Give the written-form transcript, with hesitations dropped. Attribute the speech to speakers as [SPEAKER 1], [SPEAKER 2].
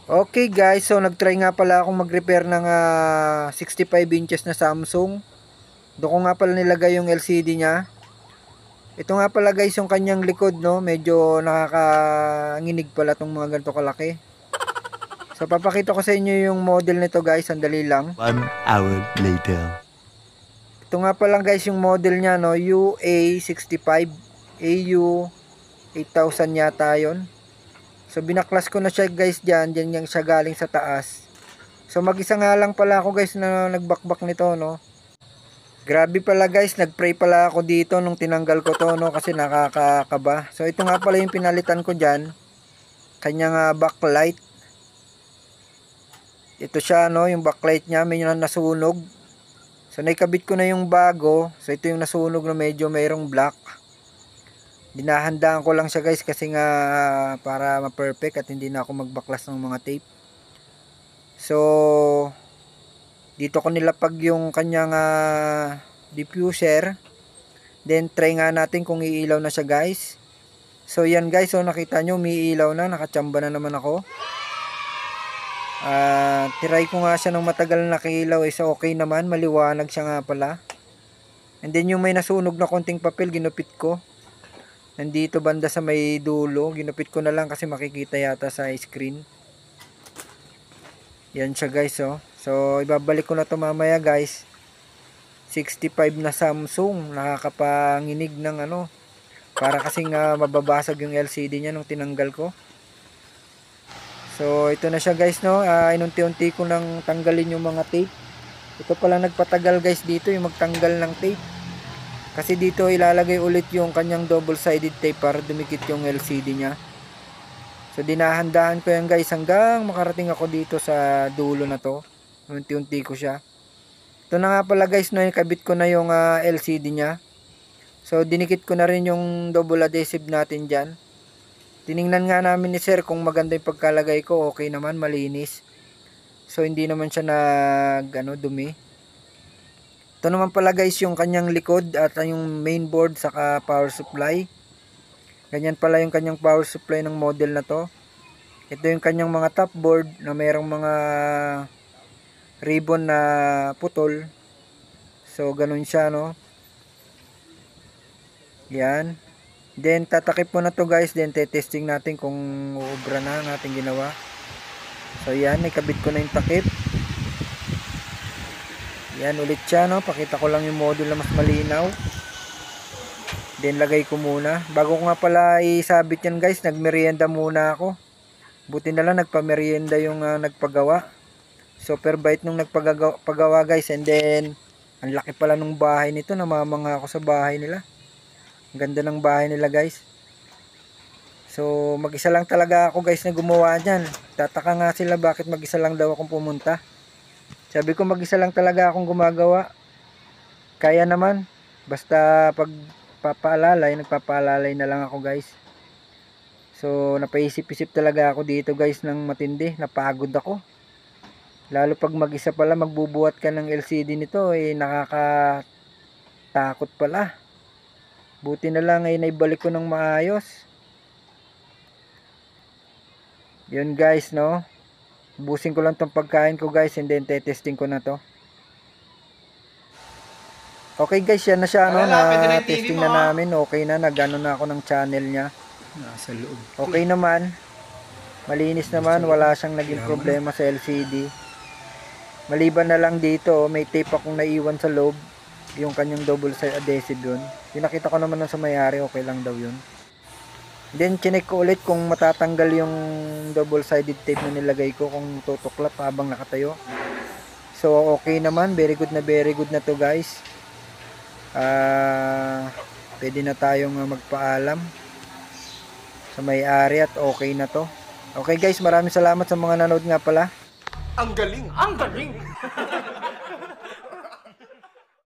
[SPEAKER 1] Okay guys, so nagtry nga pala akong mag-repair ng 65 inches na Samsung. Doon ko nga pala nilagay yung LCD nya. Ito nga pala guys yung kanyang likod, no? Medyo nakakanginig pala tong mga ganito kalaki. So papakita ko sa inyo yung model nito guys, sandali lang.
[SPEAKER 2] 1 hour later.
[SPEAKER 1] Ito nga pala guys yung model nya, no? UA65 AU8000 yata yon. So binaklas ko na siya guys dyan yung siya galing sa taas. So mag-isa nga lang pala ako guys na nagbakbak nito, no. Grabe pala guys, nagpray pala ako dito nung tinanggal ko to, no, kasi nakakakaba. So ito nga pala yung pinalitan ko dyan, kanyang backlight. Ito siya, no, yung backlight niya, may nasunog. So naikabit ko na yung bago. So ito yung nasunog na medyo mayroong black. Dinahandaan ko lang siya guys kasi nga para ma-perfect at hindi na ako magbaklas ng mga tape. So dito ko nilapag yung kanyang diffuser. Then try nga natin kung iilaw na siya guys. So yan guys, so nakita nyo umiilaw na, nakachamba na naman ako. Try ko nga siya ng matagal na nakilaw, so okay naman, maliwanag siya nga pala. And then yung may nasunog na konting papel ginupit ko. Nandito banda sa may dulo, ginupit ko na lang kasi makikita yata sa screen. Yan siya guys, oh. So ibabalik ko na to mamaya guys. 65 na Samsung, nakakapanginig ng ano. Para kasing mababasag yung LCD niya nung tinanggal ko. So ito na siya guys, no. Inunti-unti ko nang tanggalin yung mga tape. Ito pala nagpatagal guys dito yung magtanggal ng tape. Kasi dito ilalagay ulit yung kanyang double-sided tape para dumikit yung LCD niya. So dinahandaan ko yan guys hanggang makarating ako dito sa dulo na to. Unti-unti ko siya. Ito na nga pala guys, no, ikabit ko na yung LCD niya. So dinikit ko na rin yung double adhesive natin dyan. Tiningnan nga namin ni sir kung maganda yung pagkalagay ko. Okay naman, malinis. So hindi naman siya dumi. Ito naman pala guys yung kanyang likod at yung mainboard saka power supply. Ganyan pala yung kanyang power supply ng model na to. Ito yung kanyang mga top board na mayroong mga ribbon na putol. So ganun siya, no. Yan. Then tatakip mo na to guys, then testing natin kung uubra na ang ating ginawa. So yan, ikabit ko na yung takip. Yan ulit siya, no. Pakita ko lang yung model na mas malinaw. Then lagay ko muna. Bago ko nga pala isabit yan guys, nagmerienda muna ako. Buti na lang nagpamerienda yung nagpagawa. Super bait nung nagpagawa guys. And then ang laki pala nung bahay nito. Namamanga ako sa bahay nila. Ang ganda ng bahay nila guys. So mag-isa lang talaga ako guys na gumawa dyan. Tataka nga sila bakit mag-isa lang daw akong pumunta. Sabi ko mag-isa lang talaga akong gumagawa. Kaya naman. Basta pag nagpapaalalay na lang ako guys. So napaisip-isip talaga ako dito guys ng matindi. Napagod ako. Lalo pag mag-isa pala magbubuhat ka ng LCD nito, nakakatakot pala. Buti na lang naibalik ko ng maayos. Yun guys, no. Busin ko lang tong pagkain ko guys and then testing ko na to. Okay guys, yan na siya, no, na testing na namin. Okay na, nagano na ako ng channel niya.
[SPEAKER 3] Nasa loob.
[SPEAKER 1] Okay naman. Malinis naman, wala siyang naging problema sa LCD. Maliban na lang dito, may tape akong naiwan sa loob. Yung kanyang double side adhesive yun. Pinakita ko naman sa may-ari, okay lang daw yun. Then chinek ko ulit kung matatanggal yung double sided tape na nilagay ko kung tutuklap habang nakatayo. So okay naman, very good na to guys. Pwede na tayong magpaalam sa may-ari at okay na to. Okay guys, maraming salamat sa mga nanood nga pala.
[SPEAKER 3] Ang galing! Ang galing!